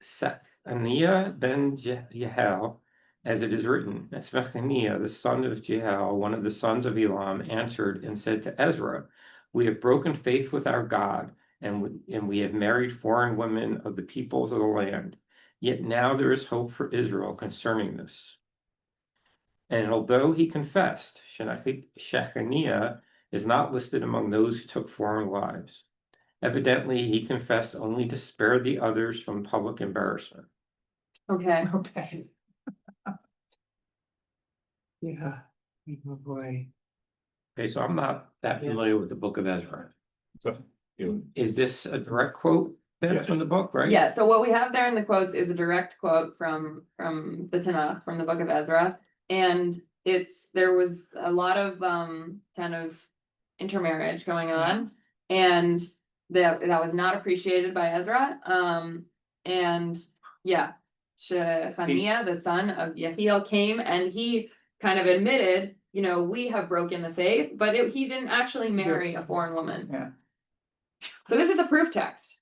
Sechaniah ben Yehel, as it is written, Sechaniah, the son of Jehel, one of the sons of Elam, answered and said to Ezra, "We have broken faith with our God, and we have married foreign women of the peoples of the land. Yet now there is hope for Israel concerning this." And although he confessed, Shechaniah is not listed among those who took foreign wives. Evidently, he confessed only to spare the others from public embarrassment. Okay. Okay. Yeah. Oh boy. Okay, so I'm not that familiar with the book of Ezra. So, you know, Is this a direct quote then Yes. from the book, right? Yeah, so what we have there in the quotes is a direct quote from the Tanakh, from the book of Ezra. And there was a lot of kind of intermarriage going on, and that was not appreciated by Ezra. And yeah, Shechaniah, the son of Yehiel, came and he kind of admitted, we have broken the faith, but he didn't actually marry a foreign woman. Yeah. So this is a proof text.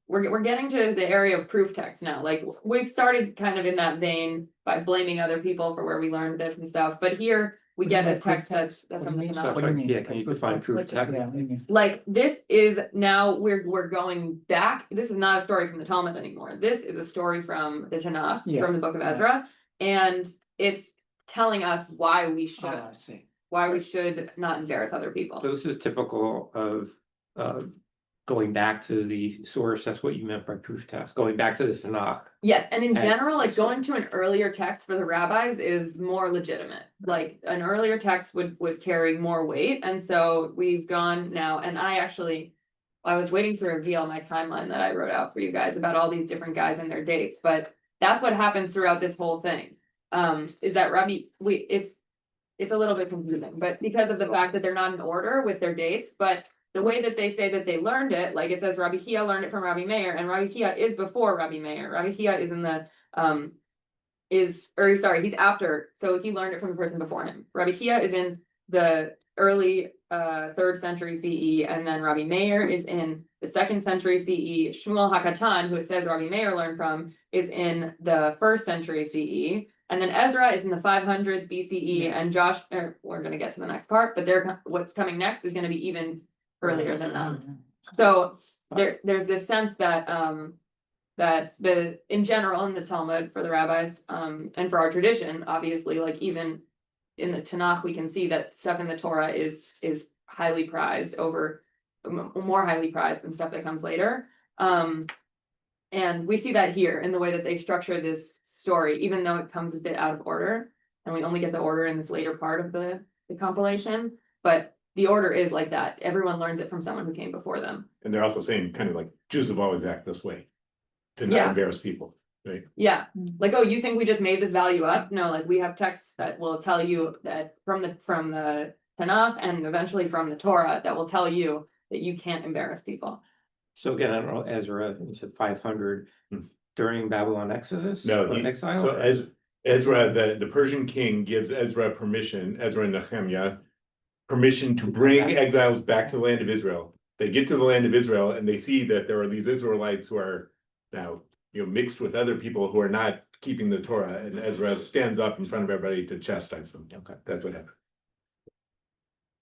We're getting to the area of proof text now. Like, we've started kind of in that vein by blaming other people for where we learned this and stuff, but here we get a text that's from the Tanakh. What do you mean? Yeah, can you define proof text? Yeah, what do you mean? Like, this is now we're going back. This is not a story from the Talmud anymore. This is a story from the Tanakh, Yeah. from the book of Ezra, and it's telling us why we Oh, I see. not embarrass other people. So this is typical of going back to the source. That's what you meant by proof text, going back to the Tanakh. Yes, and in And- general, like, going to an earlier text for the rabbis is more legitimate. Like, an earlier text would carry more weight, and so we've gone now, and I was waiting to reveal my timeline that I wrote out for you guys about all these different guys and their dates, but that's what happens throughout this whole thing. Is that it's a little bit confusing, but because of the fact that they're not in order with their dates, but the way that they say that they learned it, like it says Rabbi Kia learned it from Rabbi Meir, and Rabbi Kia is before Rabbi Meir. Rabbi Kia is in the he's after, so he learned it from the person before him. Rabbi Kia is in the early 3rd century CE, and then Rabbi Meir is in the 2nd century CE. Shmuel HaKatan, who it says Rabbi Meir learned from, is in the 1st century CE. And then Ezra is in the 500s BCE, and we're gonna get to the next part, but what's coming next is gonna be even earlier than that. So there's this sense that in general in the Talmud for the rabbis, and for our tradition, obviously, like even in the Tanakh, we can see that stuff in the Torah is highly prized more highly prized than stuff that comes later. And we see that here in the way that they structure this story, even though it comes a bit out of order, and we only get the order in this later part of the compilation, but the order is like that. Everyone learns it from someone who came before them. and they're also saying kind of like Jews have always acted this way. To not Yeah. embarrass people, right? Yeah, like, oh, you think we just made this value up? No, like, we have texts that will tell you that from the Tanakh and eventually from the Torah that will tell you that you can't embarrass people. So again, I don't know, Ezra, you said 500 during Babylon Exodus? No, or exile? so or- Ezra, the Persian king gives Ezra and Nehemiah permission to bring exiles back to the land of Israel. They get to the land of Israel and they see that there are these Israelites who are now, mixed with other people who are not keeping the Torah, and Ezra stands up in front of everybody to chastise them. Okay. That's what happened.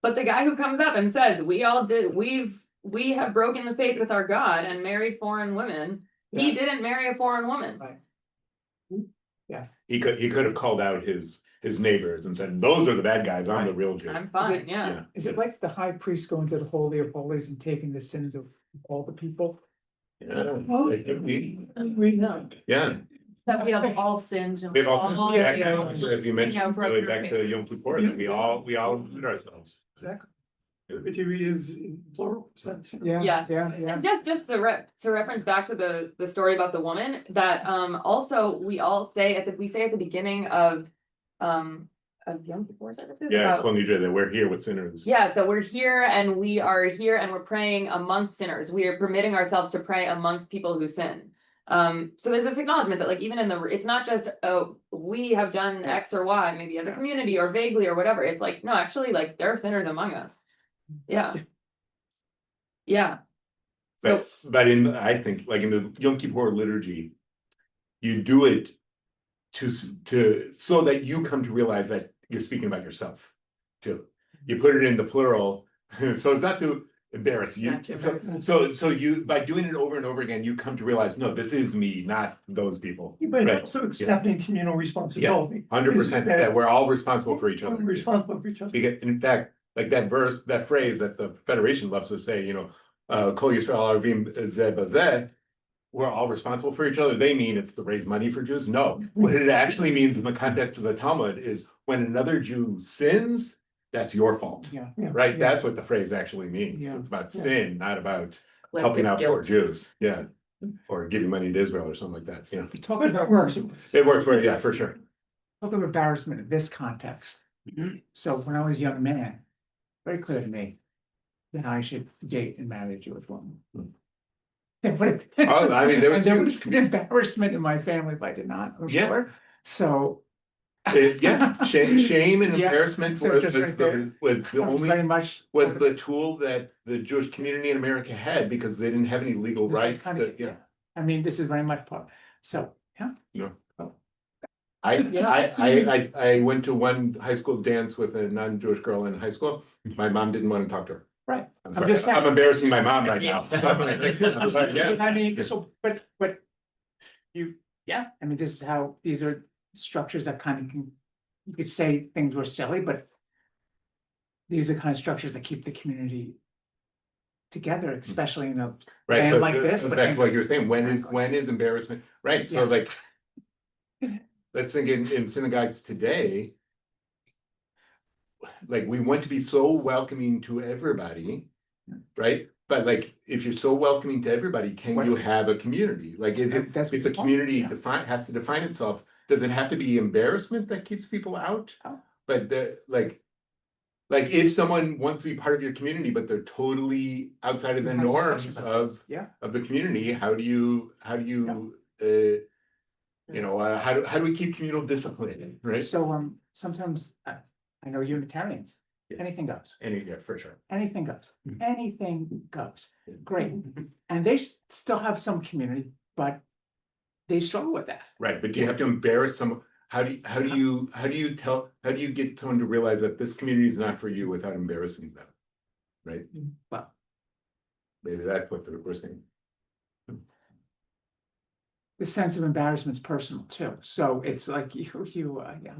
But the guy who comes up and says, we have broken the faith with our God and married foreign women, he didn't marry a foreign woman. Right. Yeah. He could have called out his neighbors and said, those are the bad guys, I'm the real Jew. I'm fine, it- yeah. Yeah. Is it like the high priest going to the Holy of Holies and taking the sins of all the people? Yeah, it could be. We know. Yeah, That we have all sinned and we have all, Yeah, as you mentioned, broke really our back to Yom Kippur, that we all include ourselves. Exactly. But you is in plural sense. Yeah, Yes. yeah, yeah. And just to reference back to the story about the woman, that also we say at the beginning of Yom Kippur, is that what it is? Yeah, About- Kol Nidre, that we're here with sinners. Yeah, so we're here and we're praying amongst sinners. We are permitting ourselves to pray amongst people who sin. So there's this acknowledgement that like even in it's not just, oh, we have done X or Y, maybe as a community or vaguely or whatever. It's like, no, actually, like there are sinners among us. Yeah. Yeah. So, But I think, like in the Yom Kippur liturgy, you do it so that you come to realize that you're speaking about yourself too. You put it in the plural, so it's not to embarrass you. Not to So you, by doing it over and over again, you come to realize, no, this is me, not those people. But Right. also accepting communal responsibility. 100% that we're all responsible for each We're other. responsible for each other. Because in fact, like that phrase that the Federation loves to say, Kol Yisrael Arvim Zeh Bazeh, we're all responsible for each other. They mean it's to raise money for Jews. No, what it actually means in the context of the Talmud is when another Jew sins, that's your fault, Yeah. right? Yeah. That's what the phrase actually means. Yeah. It's about Yeah. sin, not about helping out poor Jews. Yeah. Or giving money to Israel or something like that. Yeah. Talking But about that works. It worked for, yeah, for sure. talk of embarrassment in this context. So when I was a young man, very clear to me that I should date and marry a Jewish woman. But Oh, I mean, there was and huge embarrassment in my family if I did not, I'm Yeah. sure. So Yeah, shame and Yeah, embarrassment so was just right there. was the was only very much was the tool that the Jewish community in America had because they didn't have any legal rights to, yeah. I mean, this is very much part, so, yeah. I went to one high school dance with a non-Jewish girl in high school. My mom didn't want to talk to her. Right. I'm I'm sorry, just saying. I'm embarrassing my mom right now. I'm sorry, yeah. But I mean, so, but you, yeah, I mean, this is how, these are structures that kind of can, you could say things were silly, but these are the kind of structures that keep the community together, especially in a Right, And but like this, but back to what you were saying, when is embarrassment, right, so Yeah. like. Let's think in synagogues today. Like, we want to be so welcoming to everybody, right? But like, if you're so welcoming to everybody, can you have a community? Like, is it, That's it's a the point, community yeah. has to define itself, does it have to be embarrassment that keeps people out? Oh. But like if someone wants to be part of your community, but they're totally outside of the We had a discussion norms about of this, yeah, the community, how do you, how do we keep communal discipline, right? so, sometimes, I know Unitarians, anything goes. Yeah, for sure. Anything goes, Mhm. anything goes, great, and they still have some community, but they struggle with that. Right, but do you have to embarrass someone? How do you get someone to realize that this community is not for you without embarrassing them? Right? Well, Maybe that's what we're saying. the sense of embarrassment is personal too, so it's like yeah.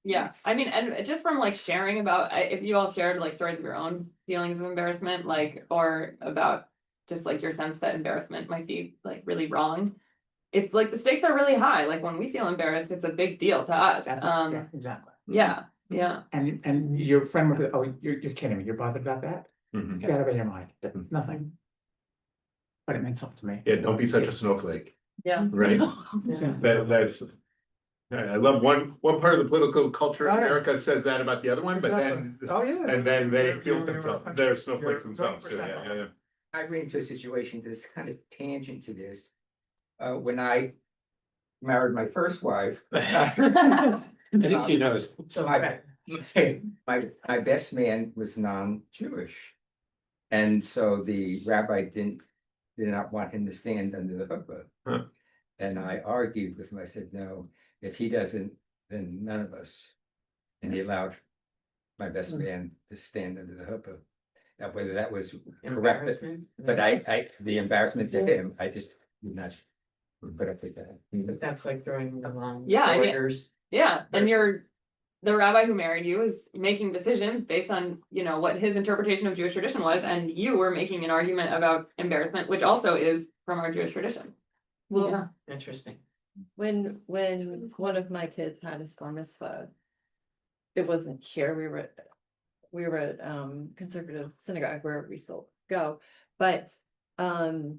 yeah, I mean, and just from like sharing about, if you all shared like stories of your own feelings of embarrassment, like, or about just like your sense that embarrassment might be like really wrong. It's like the stakes are really high, like when we feel embarrassed, it's a big deal to us, Yeah, exactly. yeah. And your friend would be, oh, you're kidding me, you're bothered about that? Mhm. Get out of your mind, nothing. But it meant something to me. Yeah, don't be such a snowflake, Yeah. right? That's. I love one part of the political culture in Right. America says that about the other one, but then, Oh, yeah. and then they feel themselves, they're snowflakes themselves, yeah. I ran into a situation that's kind of tangent to this. When I married my first wife. I think she knows. So my best man was non-Jewish. And so the rabbi did not want him to stand under the chuppah. Huh. And I argued with him, I said, no, if he doesn't, then none of us. And he allowed my best man to stand under the chuppah. Now, whether that was correct, but the embarrassment to him, I just did not But I think that. But that's like throwing them on. Yeah, I mean- borders. Yeah, and Versus- the rabbi who married you is making decisions based on, what his interpretation of Jewish tradition was, and you were making an argument about embarrassment, which also is from our Jewish tradition. Well, Yeah. Interesting. when one of my kids had his bar mitzvah, it wasn't here, we were at conservative synagogue where we still go, but there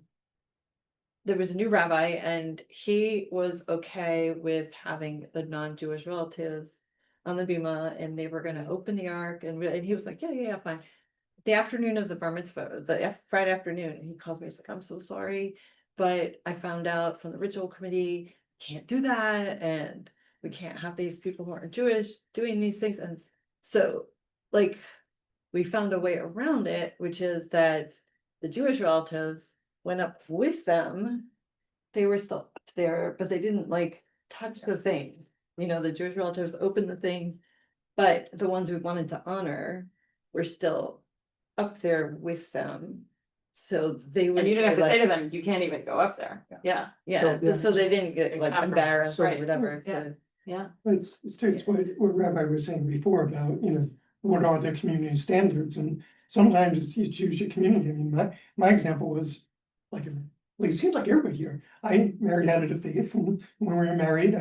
was a new rabbi and he was okay with having the non-Jewish relatives on the bima, and they were gonna open the ark, and he was like, yeah, fine. The afternoon of the bar mitzvah, Friday afternoon, he calls me, he's like, I'm so sorry, but I found out from the ritual committee, can't do that, and we can't have these people who aren't Jewish doing these things, and so, like, we found a way around it, which is that the Jewish relatives went up with them. They were still up there, but they didn't like touch the things. The Jewish relatives opened the things, but the ones we wanted to honor were still up there with them. So they would. And you didn't have to say like- to them, you can't even go up there. Yeah, Yeah, So so they didn't get like Compromise. embarrassed or Right. whatever Yeah. to. yeah. But it's true, it's what Rabbi was saying before about, what are the community standards, and sometimes you choose your community. I mean, my example was like, it seems like everybody here, I married out of the faith, and when we were married,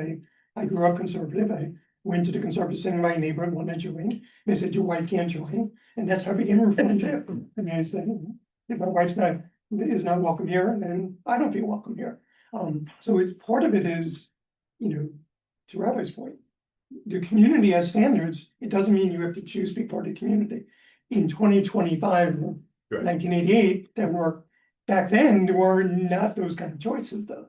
I grew up conservative, I went to the conservative center in my neighborhood, wanted to join, and they said, your wife can't join, and that's how I began Reform Ship. I mean, I said, if my wife's is not welcome here, then I don't feel welcome here. So it's, part of it is, to Rabbi's point, the community has standards, it doesn't mean you have to choose to be part of the community. In 2025, Right. 1988, that were, back then, there were not those kind of choices though.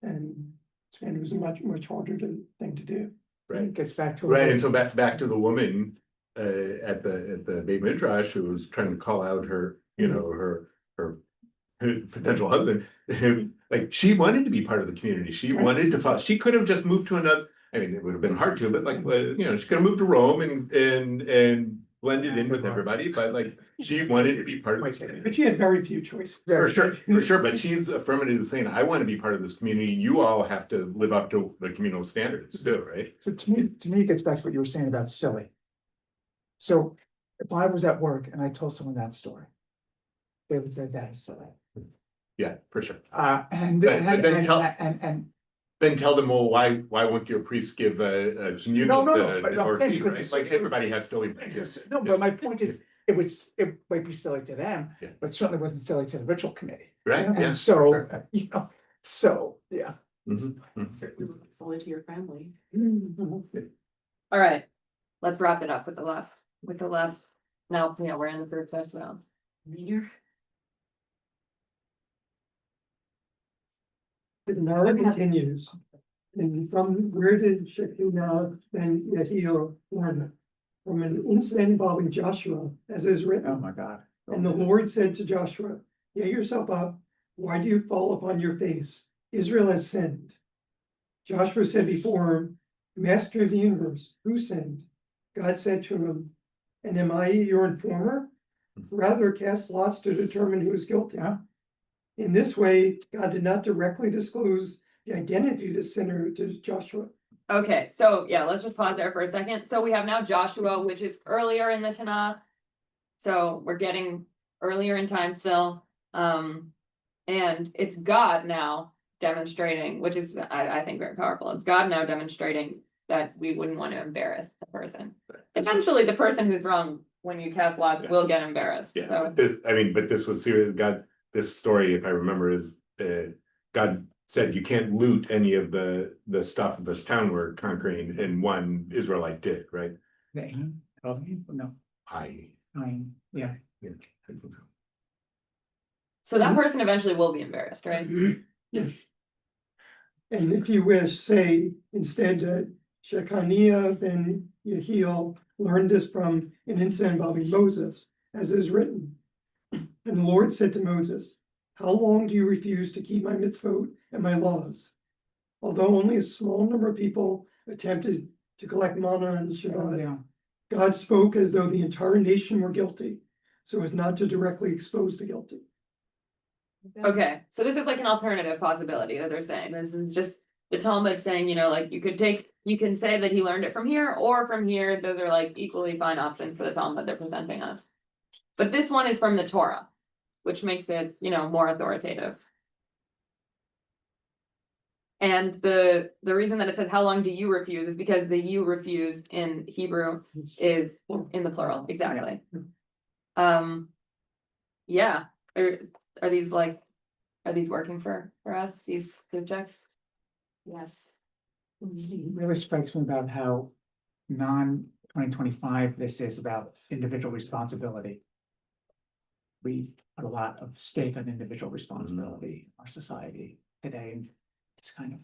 And it was a much harder thing to do. Right. It gets back to. Right, and so back to the woman at the Beit Midrash who was trying to call out her, her potential husband. Like, she wanted to be part of the community. She Right. wanted to follow. She could have just moved to another. I mean, it would have been hard to, but she could have moved to Rome and blended in with everybody. But like, she wanted to be part of the community. But she had very few choices. For sure, but she's affirmatively saying, I want to be part of this community. You all have to live up to the communal standards too, right? So to me, it gets back to what you were saying about silly. So if I was at work and I told someone that story, they would say that is silly. Yeah, for sure. And Then tell them, well, why won't your priest give a communion? No, but I'm or saying tea, because right? it's- Like, everybody has silly things. no, but my point is, it might be silly to them, Yeah. but certainly wasn't silly to the ritual committee. Right, yeah. And so, sure. so, yeah. Mhm, mhm. Solely to your family. All right, let's wrap it up with the last, now, we're in the third fifth round. The Nara continues. And from where did Shekinah and Yehiel learn? From an incident involving Joshua, as is Oh, written. my God. And the Lord said to Joshua, get yourself up. Why do you fall upon your face? Israel has sinned. Joshua said before him, Master of the universe, who sinned? God said to him, and am I your informer? Rather cast lots to determine who is guilty. Yeah. In this way, God did not directly disclose the identity of the sinner to Joshua. Okay, so yeah, let's just pause there for a second. So we have now Joshua, which is earlier in the Tanakh. So we're getting earlier in time still. And it's God now demonstrating, which is, I think, very powerful. It's God now demonstrating that we wouldn't want to embarrass the person. Eventually, the person who's wrong, when you cast lots, will get embarrassed. Yeah, So but this was serious. This story, if I remember, is God said you can't loot any of the stuff of this town we're conquering, and one Israelite did, right? No, yeah. So that person eventually will be embarrassed, right? Yes. And if you wish, say instead that Shechaniah ben Yehiel learned this from an incident involving Moses, as is written. And the Lord said to Moses, how long do you refuse to keep my mitzvot and my laws? Although only a small number of people attempted to collect manna on Shabbat, Yeah. God spoke as though the entire nation were guilty, so as not to directly expose the guilty. Okay, so this is like an alternative possibility that they're saying. This is just the Talmud saying, you know, like you can say that he learned it from here or from here. Those are like equally fine options for the Talmud they're presenting us. But this one is from the Torah, which makes it, you know, more authoritative. And the reason that it says, how long do you refuse, is because the you refuse in Hebrew is in the plural, exactly. Yeah, are these working for us, these good checks? Yes. It really strikes me about how non-2025 this is about individual responsibility. We put a lot of stake on individual responsibility in our society today, and it's kind of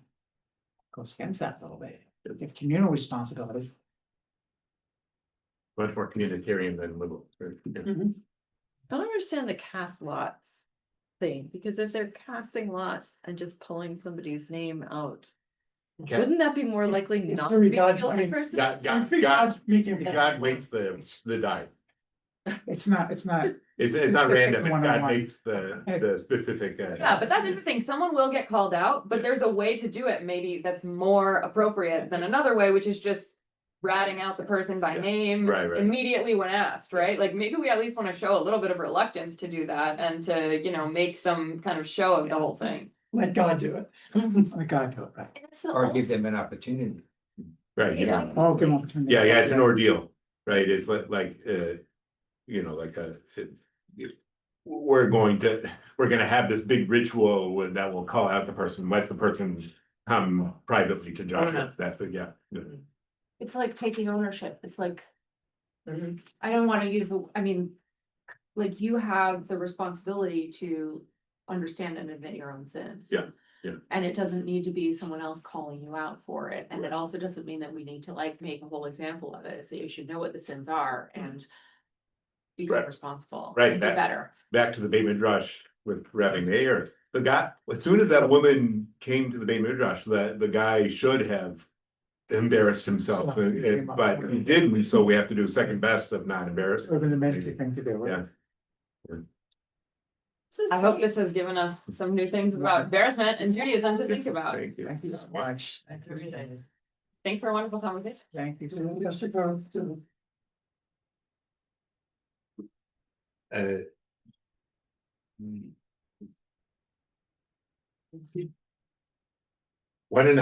goes against that a little bit. If communal responsibility, Much more communitarian than liberal. I don't understand the cast lots thing, because if they're casting lots and just pulling somebody's name out, Okay. wouldn't that be more likely It's not to very be God's- the I only mean, person? God making. weights the die. it's not. It's not random, God 101. makes the specific. Yeah, but that's interesting. Someone will get called out, but there's a way to do it maybe that's more appropriate than another way, which is just ratting out the person by name Right. immediately when asked, right? Like maybe we at least want to show a little bit of reluctance to do that and to, you know, make some kind of show of the whole thing. Let God do it. Let God do it, right? Or give them an opportunity. Right, Yeah. All give them opportunity. Yeah, it's an ordeal, right? It's you know, we're gonna have this big ritual that will call out the person, let the person come privately to Joshua. That's yeah. It's like taking ownership. It's like, Mhm. I don't wanna use I mean, like you have the responsibility to understand and admit your own sins. Yeah. And it doesn't need to be someone else calling you out for it. And it also doesn't mean that we need to like make a whole example of it. So you should know what the sins are and become Right. responsible. Right, And do better. Back to the Beit Midrash with Rabbi Meir. The guy, as soon as that woman came to the Beit Midrash, the guy should have embarrassed himself, but he didn't, so we have to do second best of not embarrassed. Sort of an amazing thing to do, right? Yeah. I hope this has given us some new things about embarrassment and Judaism to think about. Thank you. Thank you so much. Thanks for a wonderful conversation. Thank you so So much. just to go to Why didn't